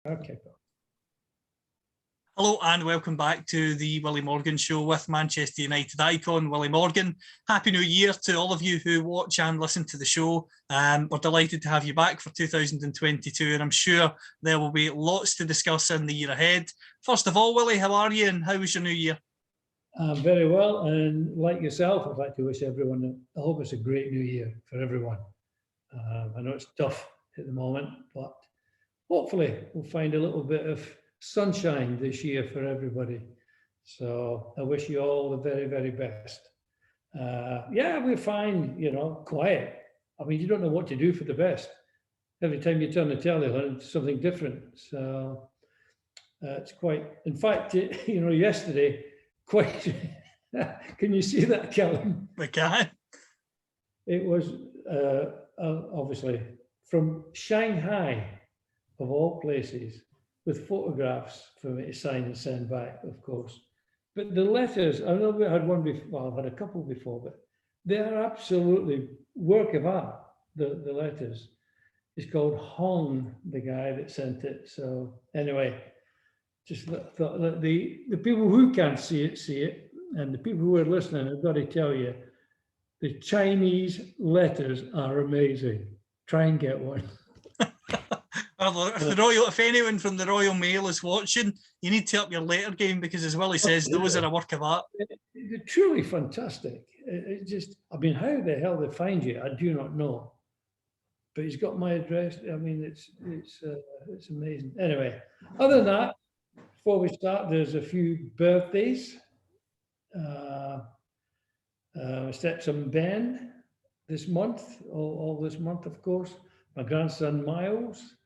Okay. Hello and welcome back to the Willie Morgan Show with Manchester United icon Willie Morgan. Happy New Year to all of you who watch and listen to the show. We're delighted to have you back for 2022 and I'm sure there will be lots to discuss in the year ahead. First of all, Willie, how are you and how was your new year? I'm very well, and like yourself, I'd like to wish everyone, I hope it's a great new year for everyone. I know it's tough at the moment, but hopefully we'll find a little bit of sunshine this year for everybody. So I wish you all the very, very best. Yeah, we're fine, quiet. I mean, you don't know what to do for the best. Every time you turn the telly on, it's something different. So it's quite, in fact, yesterday, quite, can you see that, Callum? We can. It was obviously from Shanghai, of all places, with photographs for me to sign and send back, of course. But the letters, I know we had one before, well, I've had a couple before, but they are absolutely work of art, the letters. It's called Hong, the guy that sent it. So anyway, just thought that the people who can't see it, and the people who are listening, I've got to tell you, the Chinese letters are amazing. Try and get one. Well, if anyone from the Royal Mail is watching, you need to up your letter game because, as Willie says, those are a work of art. They're truly fantastic. It just, I mean, how the hell they find you, I do not know. But he's got my address. I mean, it's amazing. Anyway, other than that, before we start, there's a few birthdays. Stepson Ben this month, all this month, of course. My grandson Miles.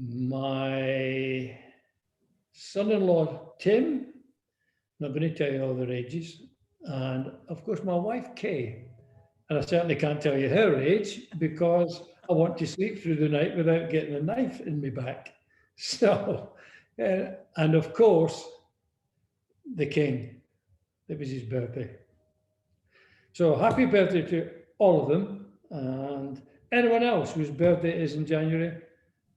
My son-in-law Tim. Not going to tell you all their ages. And of course, my wife Kay. And I certainly can't tell you her age because I want to sleep through the night without getting a knife in my back. So, and of course, the King. It was his birthday. So happy birthday to all of them. And anyone else whose birthday is in January,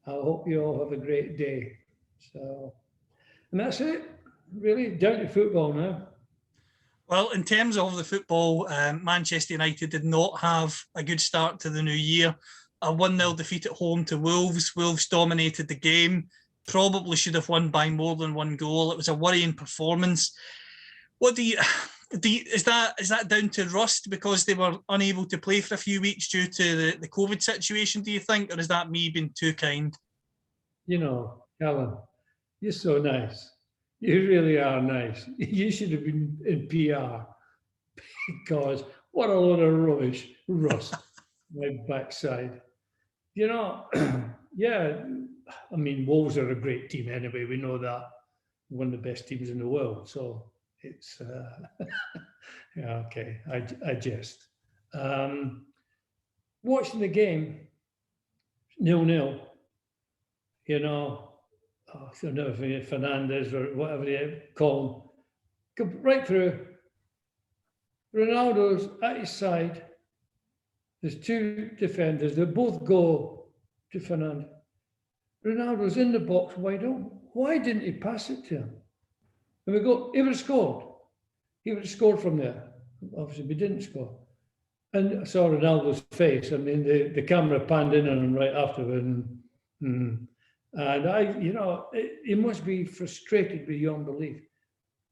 I hope you all have a great day. So, and that's it. Really, down to football now. Well, in terms of the football, Manchester United did not have a good start to the new year. A 1-0 defeat at home to Wolves. Wolves dominated the game. Probably should have won by more than one goal. It was a worrying performance. What is that down to rust because they were unable to play for a few weeks due to the COVID situation, do you think? Or is that me being too kind? Alan, you're so nice. You really are nice. You should have been in PR because what a load of rubbish, rust, my backside. Yeah, I mean, Wolves are a great team anyway. We know that. One of the best teams in the world. So it's, yeah, okay, I jest. Watching the game, 0-0, I don't know if Fernandez or whatever they call him, come right through. Ronaldo's at his side. There's two defenders. They both go to Fernandez. Ronaldo's in the box wide open. Why didn't he pass it to him? And he would have scored. He would have scored from there. Obviously, we didn't score. And I saw Ronaldo's face. I mean, the camera panned in on him right afterward. And he must be frustrated beyond belief.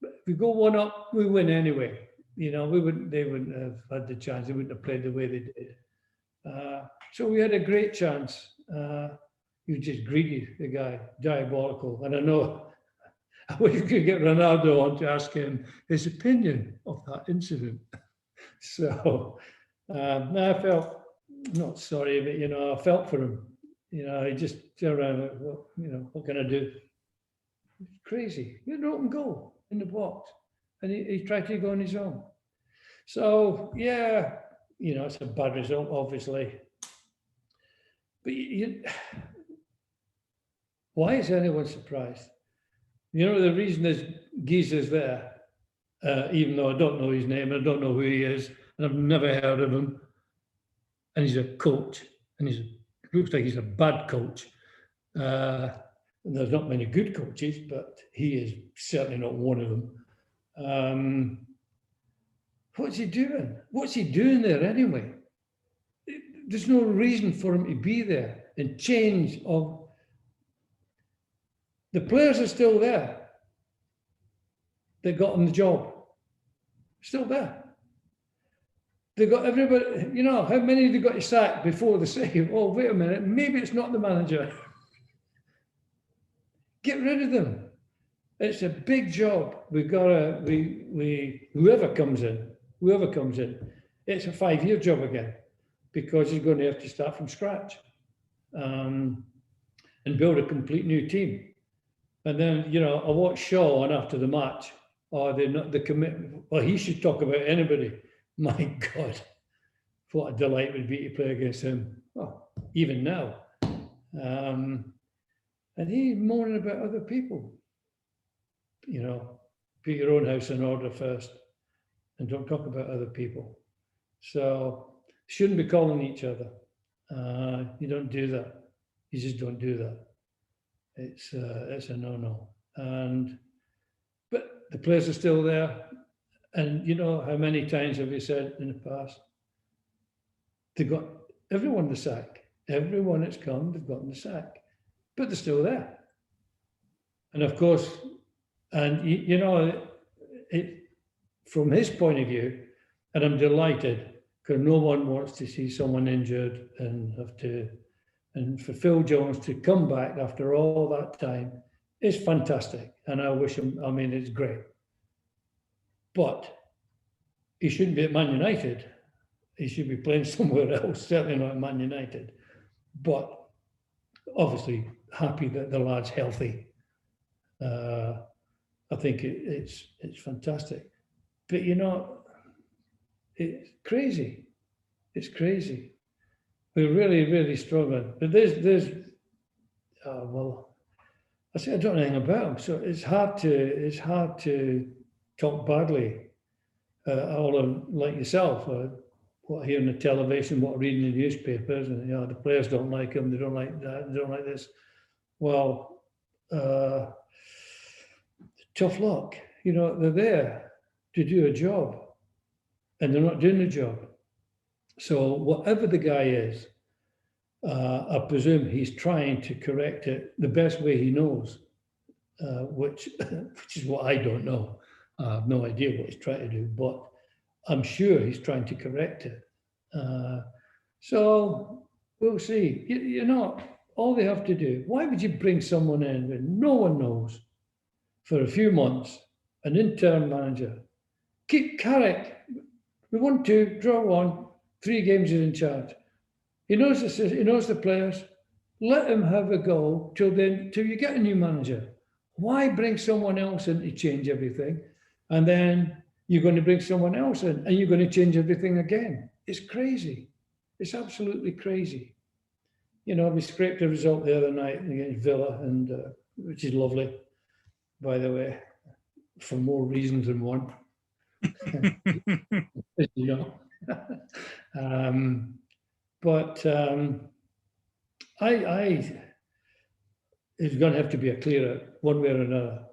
But if we go 1-0, we win anyway. They wouldn't have had the chance. They wouldn't have played the way they did. So we had a great chance. He was just greedy, the guy, diabolical. And I know I wish we could get Ronaldo on to ask him his opinion of that incident. So I felt not sorry, but I felt for him. I just turned around like, what can I do? It's crazy. He had an open goal in the box, and he tried to go on his own. So yeah, it's a bad result, obviously. But why is anyone surprised? The reason is Giza's there, even though I don't know his name, I don't know who he is, and I've never heard of him. And he's a coach, and looks like he's a bad coach. There's not many good coaches, but he is certainly not one of them. What's he doing? What's he doing there anyway? There's no reason for him to be there. And change of the players are still there. They got him the job. Still there. They got everybody, you know, how many they got to sack before they say, oh, wait a minute, maybe it's not the manager. Get rid of them. It's a big job. Whoever comes in, it's a 5-year job again, because he's going to have to start from scratch and build a complete new team. And then, you know, I watched Shaw on after the match. Oh, they're not the commitment. Well, he should talk about anybody. My God, what a delight it would be to play against him. Oh, even now. And he's moaning about other people. You know, put your own house in order first and don't talk about other people. So shouldn't be calling each other. You don't do that. You just don't do that. It's a no-no. But the players are still there. And you know, how many times have we said in the past, they got everyone the sack. Everyone that's come, they've gotten the sack. But they're still there. And of course, and you know, from his point of view, and I'm delighted, because no one wants to see someone injured and have to, and for Phil Jones to come back after all that time is fantastic. And I wish him, I mean, it's great. But he shouldn't be at Man United. He should be playing somewhere else, certainly not at Man United. But obviously happy that the lad's healthy. I think it's fantastic. But you know, it's crazy. It's crazy. We're really, really struggling. But there's well, I say I don't know anything about him, so it's hard to talk badly. All like yourself, what I hear on the television, what I read in the newspapers, and you know, the players don't like him, they don't like that, they don't like this. Well, tough luck. You know, they're there to do a job, and they're not doing the job. So whatever the guy is, I presume he's trying to correct it the best way he knows, which is what I don't know. I have no idea what he's trying to do, but I'm sure he's trying to correct it. So we'll see. You know, all they have to do, why would you bring someone in when no one knows for a few months, an interim manager? Keep Carrick. We won 2, draw 1, 3 games he's in charge. He knows the players. Let him have a go till you get a new manager. Why bring someone else in to change everything? And then you're going to bring someone else in and you're going to change everything again. It's crazy. It's absolutely crazy. You know, we scraped a result the other night against Villa, and which is lovely, by the way, for more reasons than one. You know. But it's going to have to be a clearer one way or another.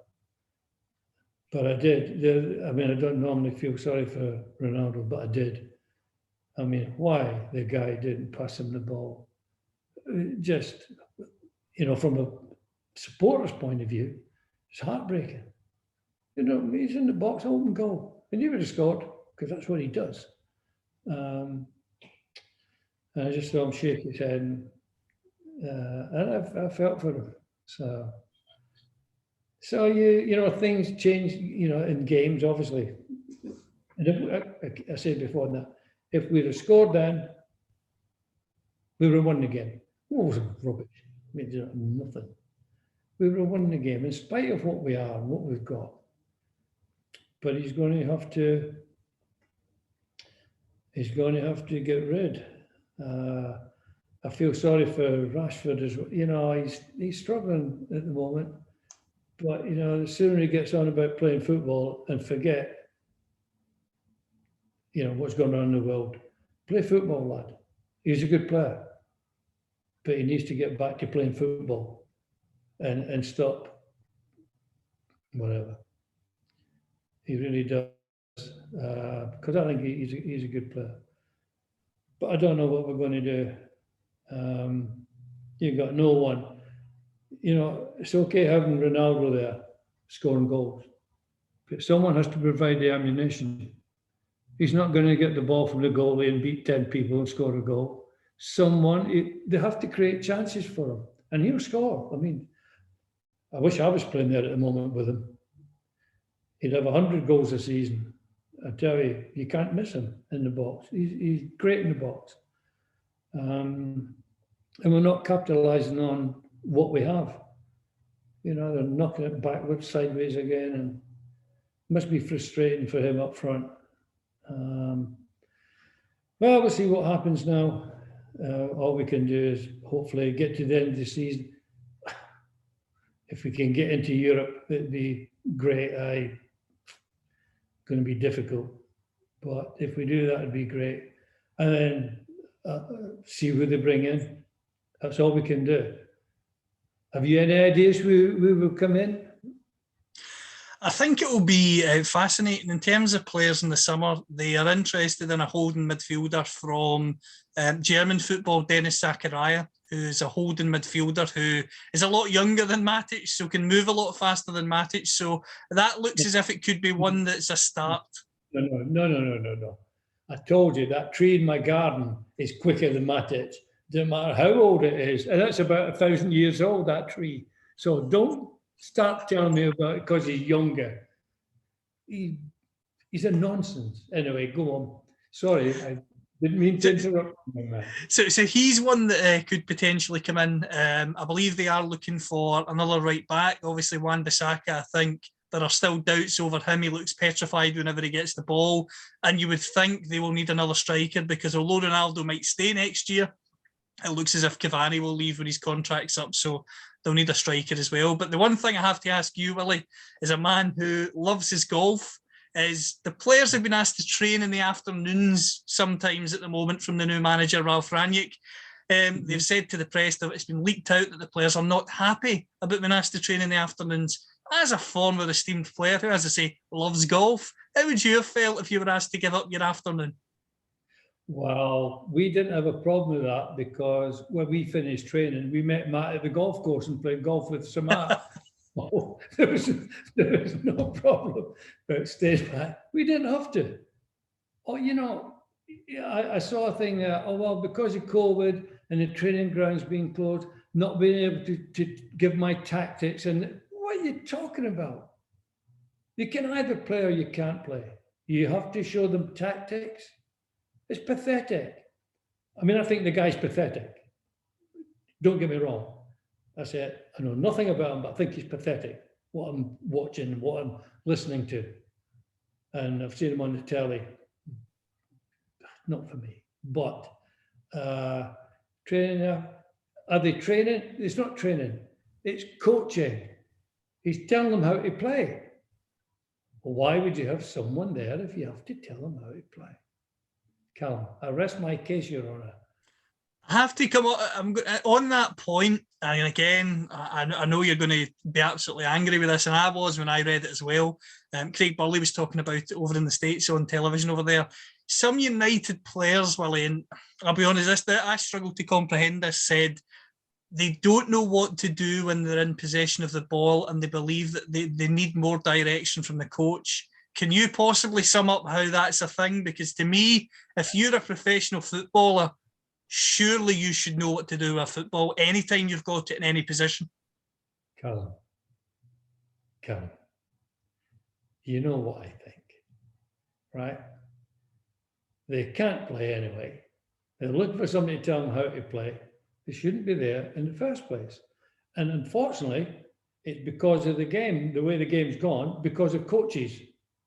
But I did. I mean, I don't normally feel sorry for Ronaldo, but I did. I mean, why the guy didn't pass him the ball? Just, you know, from a supporter's point of view, it's heartbreaking. You know, he's in the box, open goal, and he would have scored because that's what he does. And I just saw him shake his head, and I felt for him. So you know, things change, you know, in games, obviously. And if, I said before that, if we'd have scored then, we would have won the game. Oh, it was rubbish. I mean, you know, nothing. We would have won the game in spite of what we are and what we've got. But he's going to have to get rid. I feel sorry for Rashford as well. You know, he's struggling at the moment. But, you know, the sooner he gets on about playing football and forget, you know, what's going on in the world, play football, lad. He's a good player, but he needs to get back to playing football. and stop whatever. He really does, because I think he's a good player. But I don't know what we're going to do. You've got no one. You know, it's okay having Ronaldo there scoring goals, but someone has to provide the ammunition. He's not going to get the ball from the goalie and beat 10 people and score a goal. They have to create chances for him, and he'll score. I mean, I wish I was playing there at the moment with him. He'd have 100 goals a season. I tell you, you can't miss him in the box. He's great in the box. And we're not capitalising on what we have. You know, they're knocking it backwards, sideways again, and it must be frustrating for him up front. Well, we'll see what happens now. All we can do is hopefully get to the end of the season. If we can get into Europe, it'd be great. Going to be difficult, but if we do that, it'd be great. And then see who they bring in. That's all we can do. Have you any ideas who will come in? I think it will be fascinating in terms of players in the summer. They are interested in a holding midfielder from German football, Dennis Zakaria, who's a holding midfielder who is a lot younger than Matic, so can move a lot faster than Matic. So that looks as if it could be one that's a start. No. I told you that tree in my garden is quicker than Matic. Doesn't matter how old it is. And that's about 1,000 years old, that tree. So don't start telling me about it because he's younger. He's a nonsense. Anyway, go on. Sorry, I didn't mean to interrupt you, man. So he's one that could potentially come in. I believe they are looking for another right back. Obviously, Wan-Bissaka, I think there are still doubts over him. He looks petrified whenever he gets the ball. And you would think they will need another striker because although Ronaldo might stay next year, it looks as if Cavani will leave when his contract's up. So they'll need a striker as well. But the one thing I have to ask you, Willie, is a man who loves his golf, is the players have been asked to train in the afternoons sometimes at the moment from the new manager, Ralph Rangnick. They've said to the press that it's been leaked out that the players are not happy about being asked to train in the afternoons. As a former esteemed player who, as I say, loves golf, how would you have felt if you were asked to give up your afternoon? Well, we didn't have a problem with that because when we finished training, we met Matt at the golf course and played golf with Samar. Oh, there was no problem about staying back. We didn't have to. Oh, you know, I saw a thing, because of COVID and the training grounds being closed, not being able to give my tactics. And what are you talking about? You can either play or you can't play. You have to show them tactics. It's pathetic. I mean, I think the guy's pathetic. Don't get me wrong. That's it. I know nothing about him, but I think he's pathetic. What I'm watching, what I'm listening to. And I've seen him on the telly. Not for me. But training, are they training? It's not training. It's coaching. He's telling them how to play. Well, why would you have someone there if you have to tell them how to play? Callum, I rest my case, Your Honour. I have to come on that point, and again, I know you're going to be absolutely angry with this, and I was when I read it as well. Craig Burley was talking about it over in the States on television over there. Some United players, Willie, and I'll be honest, I struggle to comprehend this, said they don't know what to do when they're in possession of the ball, and they believe that they need more direction from the coach. Can you possibly sum up how that's a thing? Because to me, if you're a professional footballer, surely you should know what to do with football anytime you've got it in any position. Callum, you know what I think, right? They can't play anyway. They're looking for somebody to tell them how to play. They shouldn't be there in the first place. And unfortunately, it's because of the game, the way the game's gone, because of coaches.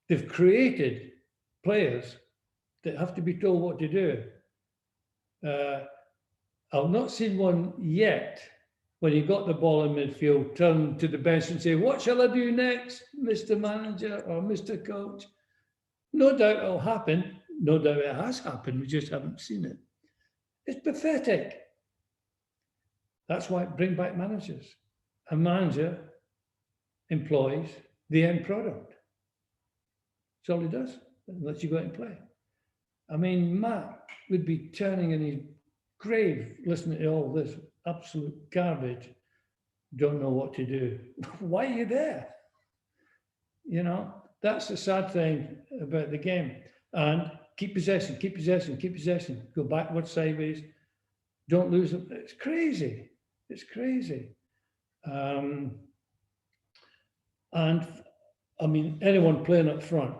They've created players that have to be told what to do. I've not seen one yet when he got the ball in midfield, turn to the bench and say, "What shall I do next, Mr. Manager or Mr. Coach?" No doubt it'll happen. No doubt it has happened. We just haven't seen it. It's pathetic. That's why I bring back managers. a manager employs the end product. That's all he does, unless you go out and play. I mean, Matt would be turning in his grave listening to all this absolute garbage. Don't know what to do. Why are you there? You know, that's the sad thing about the game. And keep possession, keep possession, keep possession. Go backwards, sideways. Don't lose them. It's crazy. It's crazy. And I mean, anyone playing up front,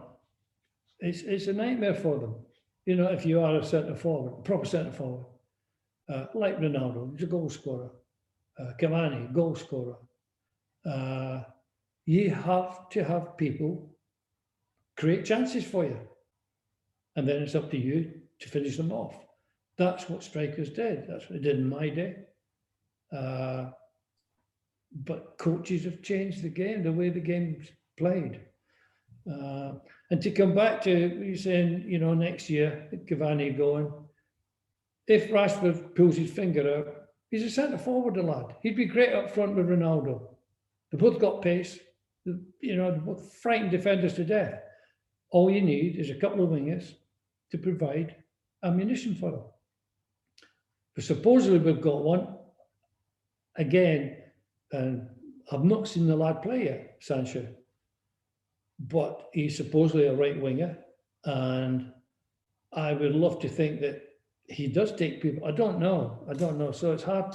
it's a nightmare for them. You know, if you are a centre forward, proper centre forward, like Ronaldo, he's a goal scorer. Cavani, goal scorer. You have to have people create chances for you. And then it's up to you to finish them off. That's what strikers did. That's what they did in my day. But coaches have changed the game, the way the game's played. And to come back to you saying, you know, next year, Cavani going, if Rashford pulls his finger out, he's a centre forward, the lad. He'd be great up front with Ronaldo. They both got pace. You know, they both frightened defenders to death. All you need is a couple of wingers to provide ammunition for them. But supposedly we've got one. Again, and I've not seen the lad play yet, Sancho. But he's supposedly a right winger. And I would love to think that he does take people. I don't know. So it's hard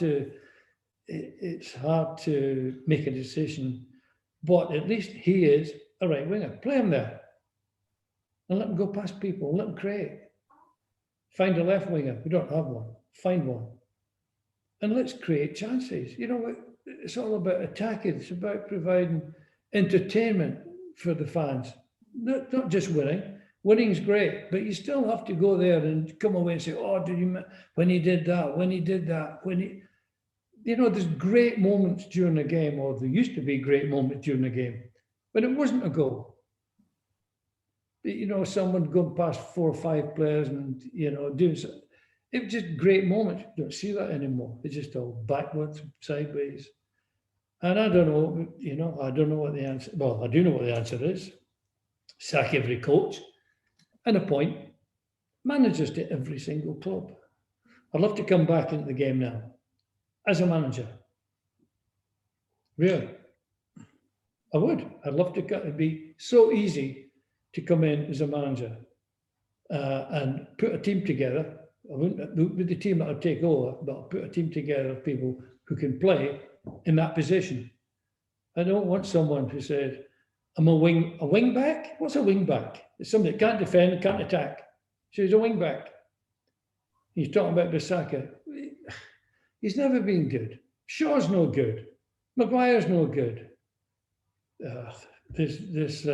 to make a decision. But at least he is a right winger. Play him there. And let him go past people. Let him create. Find a left winger. We don't have one. Find one. And let's create chances. You know, it's all about attacking. It's about providing entertainment for the fans. Not just winning. Winning's great, but you still have to go there and come away and say, oh, did you, when he did that, you know, there's great moments during the game, or there used to be great moments during the game, but it wasn't a goal. You know, someone going past 4 or 5 players and, you know, doing so. It was just great moments. You don't see that anymore. It's just all backwards, sideways. And I don't know, you know, I don't know what the answer, well, I do know what the answer is. Sack every coach and appoint managers to every single club. I'd love to come back into the game now as a manager. Really. I would. I'd love to. It'd be so easy to come in as a manager and put a team together. I wouldn't with the team that I'd take over, but I'll put a team together of people who can play in that position. I don't want someone who said, I'm a wing back? What's a wing back? It's somebody that can't defend, can't attack. So he's a wing back. He's talking about Bissaka. He's never been good. Shaw's no good. Maguire's no good. This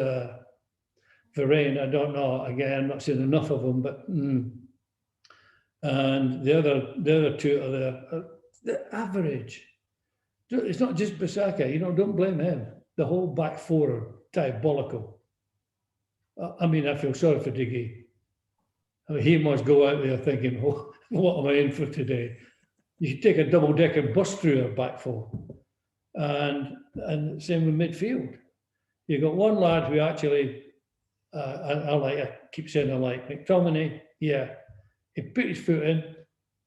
Varane, I don't know. Again, I'm not seeing enough of them, but and the other two are the average. It's not just Bissaka, you know, don't blame him. The whole back four are diabolical. I mean, I feel sorry for Diggy. I mean, he must go out there thinking, oh, what am I in for today? You should take a double-decker bus through a back four. And same with midfield. You got one lad who actually, I keep saying I like McTominay. Yeah, he put his foot in.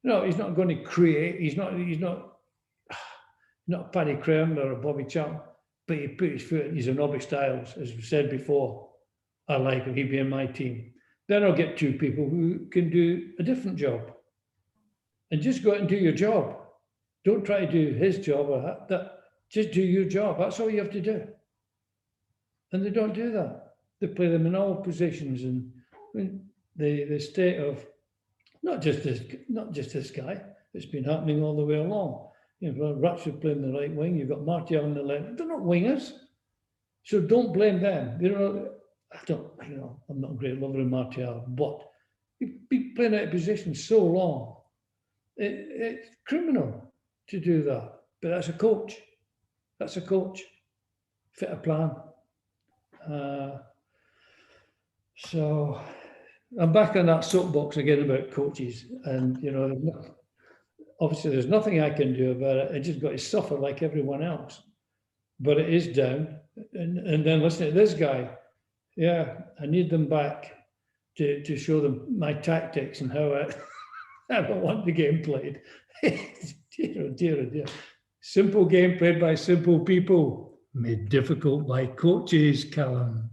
No, he's not going to create. He's not Paddy Creme or a Bobby Charlton, but he put his foot in. He's a Nobby Styles, as we said before. I like him. He'd be in my team. Then I'll get 2 people who can do a different job. And just go out and do your job. Don't try to do his job or that. Just do your job. That's all you have to do. And they don't do that. They play them in all positions. And the state of not just this guy. It's been happening all the way along. You know, Ratchford playing the right wing. You've got Martial on the left. They're not wingers, so don't blame them. You know, I'm not a great lover of Martial, but you've been playing out of position so long. It's criminal to do that. But that's a coach. That's a coach. Fit a plan. So I'm back on that soapbox again about coaches, and you know, obviously there's nothing I can do about it. I just got to suffer like everyone else. but it is down. And then listen to this guy. Yeah, I need them back to show them my tactics and how I don't want the game played. Dear, oh dear, oh dear. Simple game played by simple people, made difficult by coaches, Callum.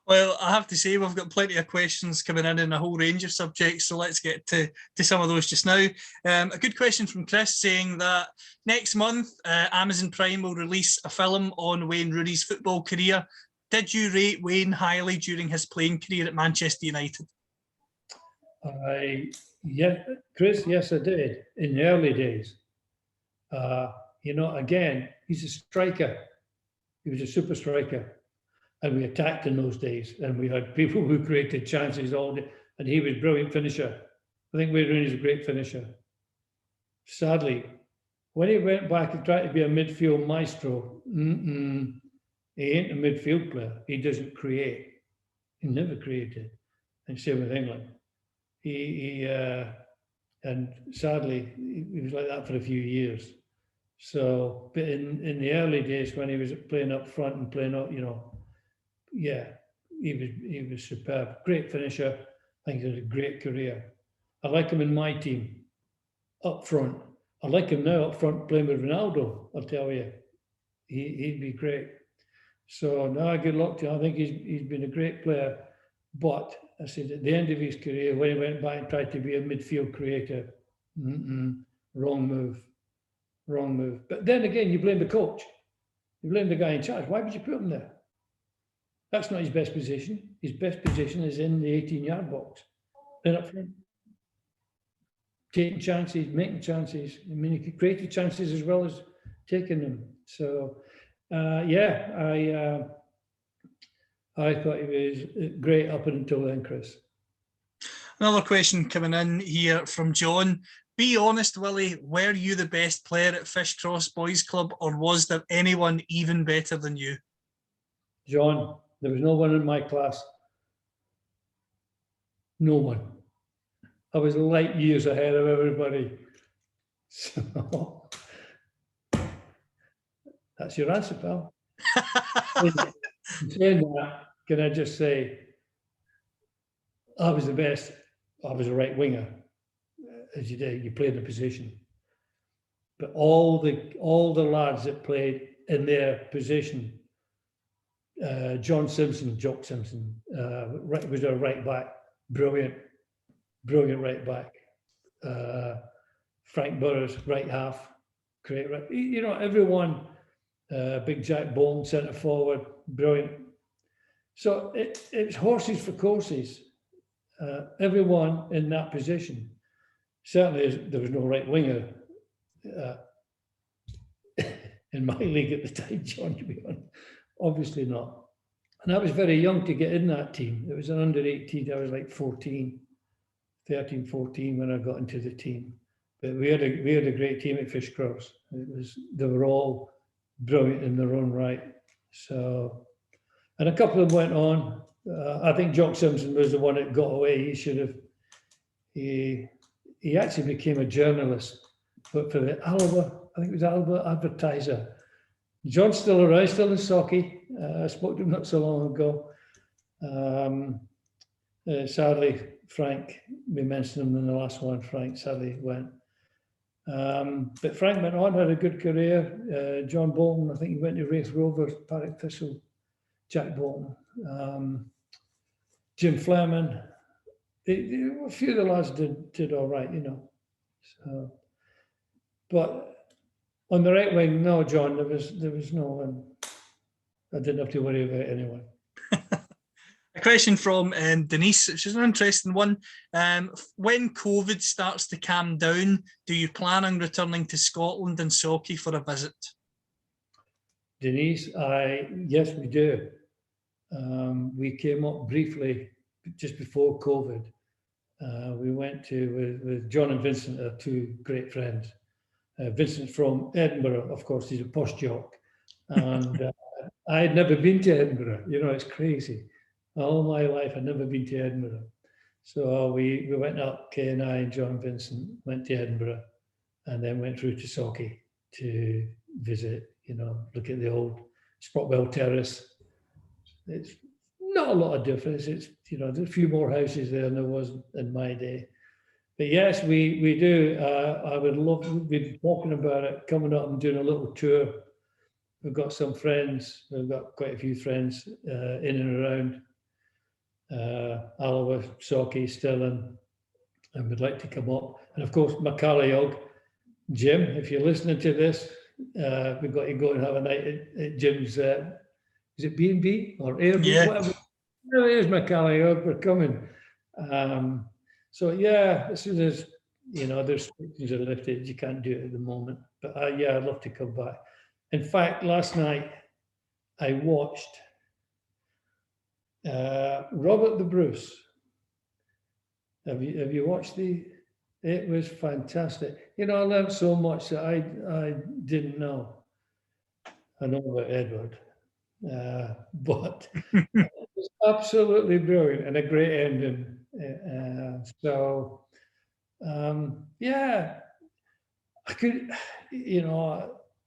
Well, I have to say, we've got plenty of questions coming in a whole range of subjects, so let's get to some of those just now. A good question from Chris saying that next month, Amazon Prime will release a film on Wayne Rooney's football career. Did you rate Wayne highly during his playing career at Manchester United? Yeah, Chris, yes, I did in the early days. Again, he's a striker. He was a super striker. And we attacked in those days, and we had people who created chances all day, and he was a brilliant finisher. I think Wayne Rooney's a great finisher. Sadly, when he went back and tried to be a midfield maestro, he ain't a midfield player. He doesn't create. He never created. And same with England. And sadly, he was like that for a few years. So, but in the early days when he was playing up front and playing up, yeah, he was superb. Great finisher. I think he had a great career. I like him in my team, up front. I like him now up front playing with Ronaldo, I'll tell you. He'd be great. So, no, good luck to him. I think he's been a great player. But I said at the end of his career, when he went back and tried to be a midfield creator, wrong move. Wrong move. But then again, you blame the coach. You blame the guy in charge. Why would you put him there? That's not his best position. His best position is in the 18-yard box. Then up front. Taking chances, making chances. I mean, he created chances as well as taking them. So, I thought he was great up until then, Chris. Another question coming in here from John. Be honest, Willie, were you the best player at Fishcross Boys Club, or was there anyone even better than you? John, there was no one in my class. No one. I was light years ahead of everybody. So that's your answer, pal. In saying that, can I just say, I was the best. I was a right winger, as you did. You played the position, but all the lads that played in their position. Jock Simpson, was our right back, brilliant right back. Frank Burrows, right half, great right. Everyone. Big Jack Bolton, centre forward, brilliant. So it's horses for courses. Everyone in that position. Certainly, there was no right winger in my league at the time, John, to be honest. Obviously not. And I was very young to get in that team. It was an under 18. I was like 13, 14 when I got into the team. But we had a great team at Fishcross. They were all brilliant in their own right. So, and a couple of them went on. I think Jock Simpson was the one that got away. He should have. He actually became a journalist, but for the Alba, I think it was Alba Advertiser. John's still around, still in Socky. I spoke to him not so long ago. Sadly, Frank, we mentioned him in the last one. Frank sadly went. But Frank went on, had a good career. John Bolton, I think he went to Wraith Rovers, Partick Thistle. Jack Bolton, Jim Fleming. A few of the lads did all right, So, but on the right wing, no, John, there was no one. I didn't have to worry about anyone. A question from Denise, which is an interesting one. When COVID starts to calm down, do you plan on returning to Scotland and Socky for a visit? Denise, yes, we do. We came up briefly just before COVID. We went with John and Vincent, are two great friends. Vincent's from Edinburgh, of course, he's a posh jock. And I had never been to Edinburgh. It's crazy. All my life, I'd never been to Edinburgh. So we went up, Kay and I and John Vincent went to Edinburgh and then went through to Socky to visit, look at the old Sprockwell Terrace. It's not a lot of difference. It's, there's a few more houses there than there was in my day. But yes, we do. I would love, we've been talking about it, coming up and doing a little tour. We've got some friends, we've got quite a few friends in and around Alloa, Socky, Stirling, and we'd like to come up. And of course, Macalliog, Jim, if you're listening to this, we've got to go and have a night at Jim's, is it B&B or Airbnb? Yeah. Whatever. There it is, Macalliog, we're coming. So yeah, as soon as, the restrictions are lifted, you can't do it at the moment. But yeah, I'd love to come back. In fact, last night I watched Robert the Bruce. Have you watched it was fantastic. I learned so much that I didn't know. I know about Edward, but it was absolutely brilliant and a great ending. Yeah, I could,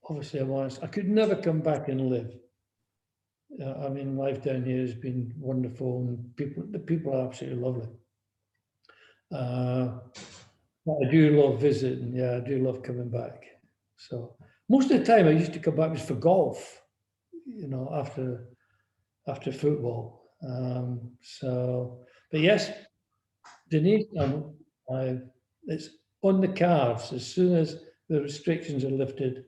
obviously I could never come back and live. Life down here has been wonderful, and the people are absolutely lovely. But I do love visiting. Yeah, I do love coming back. So most of the time I used to come back was for golf, after football. But yes, Denise, it's on the cards. As soon as the restrictions are lifted,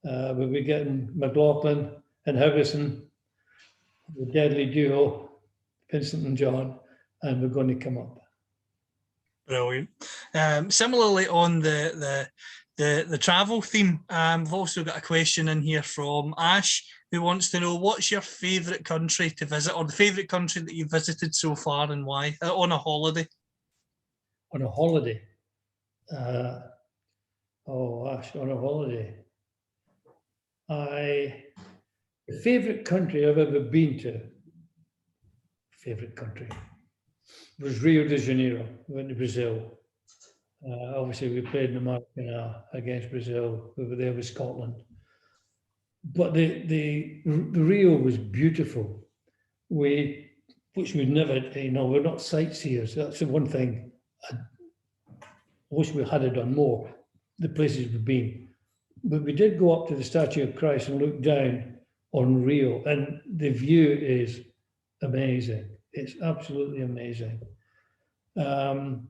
we'll be getting McLaughlin and Hewison, the deadly duo, Vincent and John, and we're going to come up. Brilliant. Similarly, on the travel theme, we've also got a question in here from Ash, who wants to know, what's your favourite country to visit, or the favourite country that you've visited so far, and why, on a holiday? On a holiday? Ash, on a holiday. The favourite country I've ever been to, was Rio de Janeiro. We went to Brazil. Obviously, we played in the Maracanã against Brazil. We were there with Scotland. But the Rio was beautiful. Which we'd never, we're not sightseers. That's the one thing I wish we had done more, the places we've been. But we did go up to the Statue of Christ and look down on Rio, and the view is amazing. It's absolutely amazing. On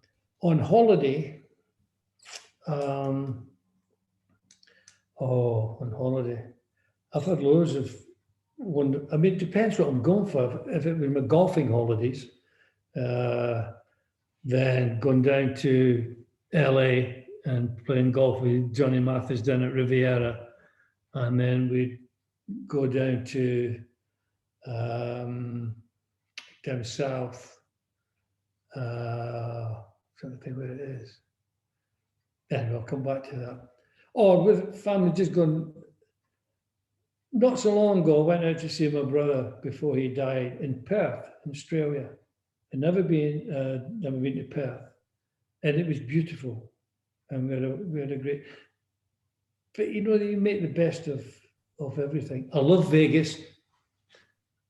holiday, on holiday, I've had loads of wonder. It depends what I'm going for. If it was my golfing holidays, then going down to LA and playing golf with Johnny Mathis down at Riviera, and then we'd go down to down south. Trying to think where it is. Anyway, I'll come back to that. Or with family, just going. Not so long ago, I went out to see my brother before he died in Perth, in Australia. I'd never been to Perth, and it was beautiful. And we had a great. But you make the best of everything. I love Vegas.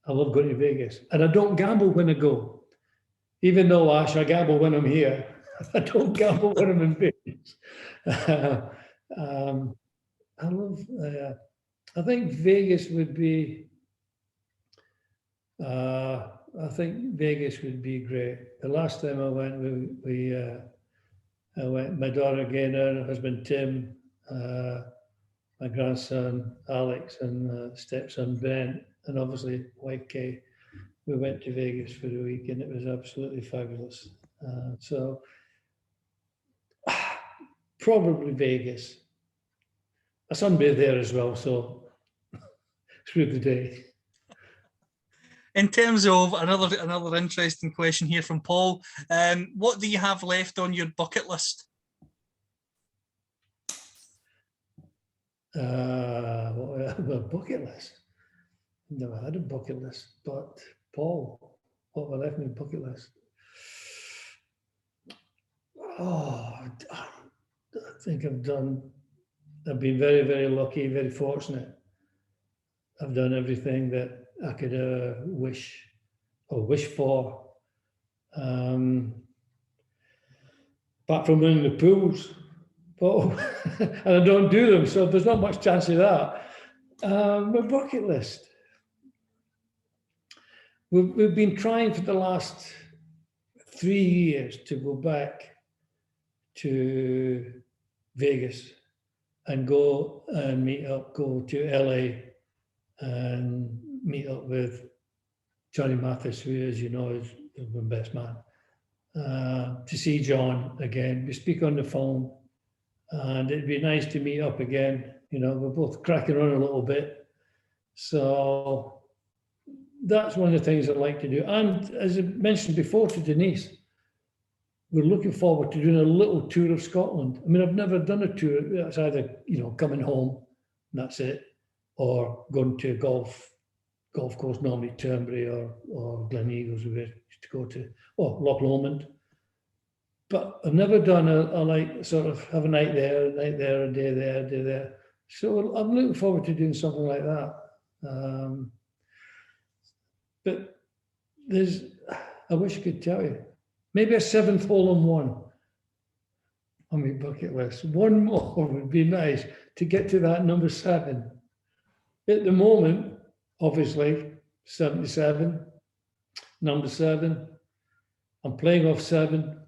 I love going to Vegas, and I don't gamble when I go. Even though, Ash, I gamble when I'm here, I don't gamble when I'm in Vegas. I love. I think Vegas would be. I think Vegas would be great. The last time I went, I went. My daughter Gaynor, husband Tim, my grandson Alex, and stepson Ben, and obviously wife Kay. We went to Vegas for the week, and it was absolutely fabulous. So probably Vegas. I sunbathed there as well, so through the day. In terms of another interesting question here from Paul, what do you have left on your bucket list? What have a bucket list? Never had a bucket list, but Paul, what have I left on my bucket list? I think I've been very, very lucky, very fortunate. I've done everything that I could wish for. Apart from winning the pools, and I don't do them, so there's not much chance of that. My bucket list. We've been trying for the last 3 years to go back to Vegas and go and go to LA and meet up with Johnny Mathis, who, as you know, is my best man. To see John again. We speak on the phone, and it'd be nice to meet up again. You know, we're both cracking on a little bit. So that's one of the things I'd like to do. And as I mentioned before to Denise, we're looking forward to doing a little tour of Scotland. I mean, I've never done a tour. That's either, coming home, and that's it, or going to a golf course, normally Turnberry or Gleneagles, we used to go to, Loch Lomond. But I've never done a like sort of have a night there, a day there. So I'm looking forward to doing something like that. But I wish I could tell you, maybe a 7th hole-in-one on my bucket list. One more would be nice to get to that number 7. At the moment, obviously, 77, number 7. I'm playing off 7.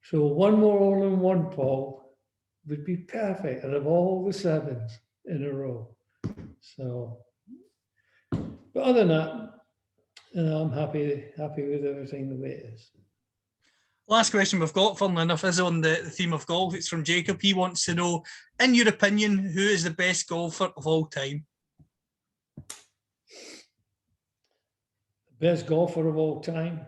So one more hole-in-one, Paul, would be perfect out of all the 7s in a row. So, but other than that, I'm happy with everything the way it is. Last question we've got, funnily enough, is on the theme of golf. It's from Jacob. He wants to know, in your opinion, who is the best golfer of all time? Best golfer of all time?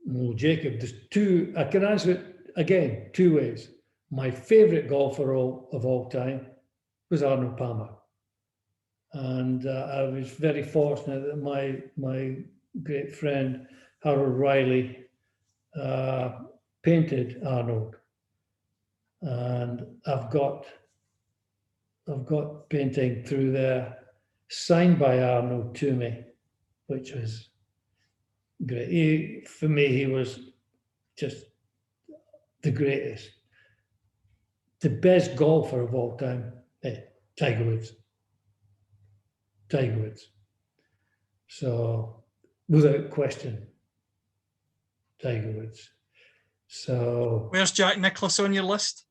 Well, Jacob, there's two. I can answer it again 2 ways. My favourite golfer of all time was Arnold Palmer. And I was very fortunate that my great friend Harold Riley painted Arnold, and I've got painting through there signed by Arnold to me, which was great. For me, he was just the greatest, the best golfer of all time. Tiger Woods. So, without question, Tiger Woods. So, where's Jack Nicklaus on your list?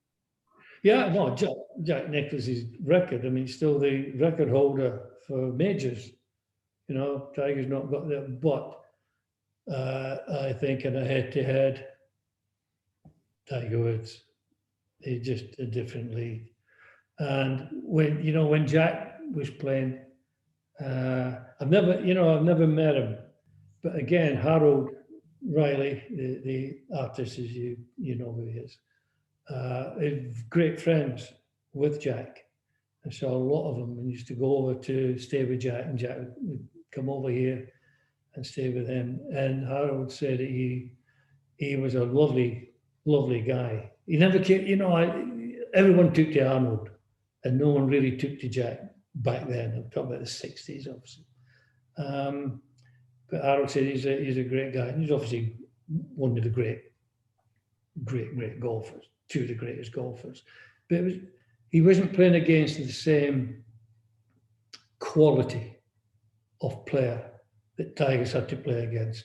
Yeah, no, Jack Nicklaus's record. I mean, still the record holder for majors. Tiger's not got that, but I think in a head-to-head, Tiger Woods is just a different league. And when Jack was playing, I've never met him, but again, Harold Riley, the artist, as you know who he is, great friends with Jack. I saw a lot of them and used to go over to stay with Jack, and Jack would come over here and stay with him. And Harold said that he was a lovely, lovely guy. He never came, everyone took to Arnold and no one really took to Jack back then. I'm talking about the 60s, obviously. But Harold said he's a great guy. And he's obviously one of the great golfers, 2 of the greatest golfers. But he wasn't playing against the same quality of player that Tigers had to play against.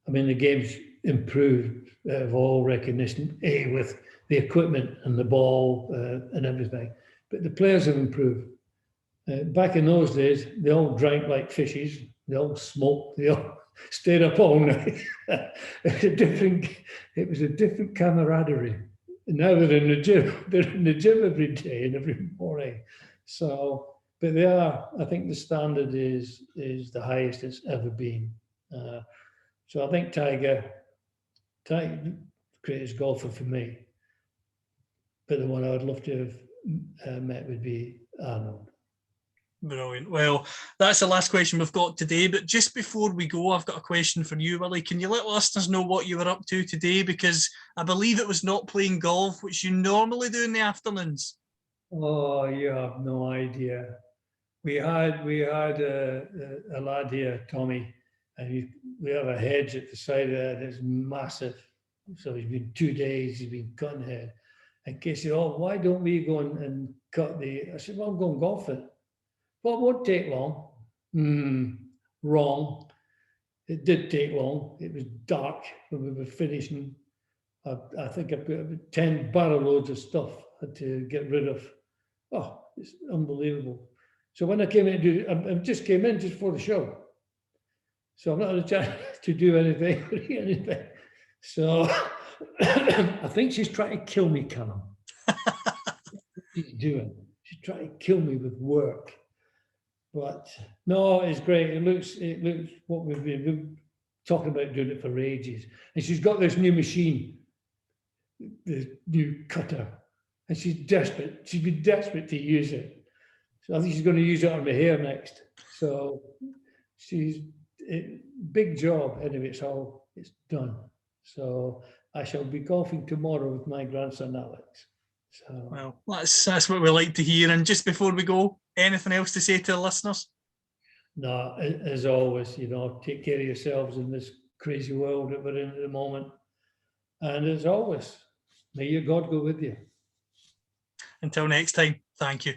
I mean, the game's improved of all recognition, with the equipment and the ball and everything. But the players have improved. Back in those days, they all drank like fishes. They all smoked. They all stayed up all night. It was a different camaraderie. And now they're in the gym. They're in the gym every day and every morning. So, but they are. I think the standard is the highest it's ever been. So I think Tiger, greatest golfer for me. But the one I would love to have met would be Arnold. Brilliant. Well, that's the last question we've got today. But just before we go, I've got a question for you, Willie. Can you let listeners know what you were up to today? Because I believe it was not playing golf, which you normally do in the afternoons. Oh, you have no idea. We had a lad here, Tommy, and we have a hedge at the side of it. It's massive. So he's been 2 days. He's been cutting it. And Kay said, "Oh, why don't we go and cut the?" I said, "Well, I'm going golfing. Well, it won't take long." Wrong. It did take long. It was dark when we were finishing. I think I put about 10 barrel loads of stuff I had to get rid of. Oh, it's unbelievable. So when I came in to do, I just came in just for the show. So I'm not had a chance to do anything, anything. So I think she's trying to kill me, Callum. She's doing. She's trying to kill me with work. But no, it's great. It looks what we've been talking about doing it for ages. And she's got this new machine, the new cutter, and she's desperate. She's been desperate to use it. So I think she's going to use it on my hair next. So she's big job. Anyway, it's done. So I shall be golfing tomorrow with my grandson Alex. So Well, that's what we like to hear. And just before we go, anything else to say to the listeners? no, as always, take care of yourselves in this crazy world that we're in at the moment. And as always, may your God go with you. Until next time, thank you.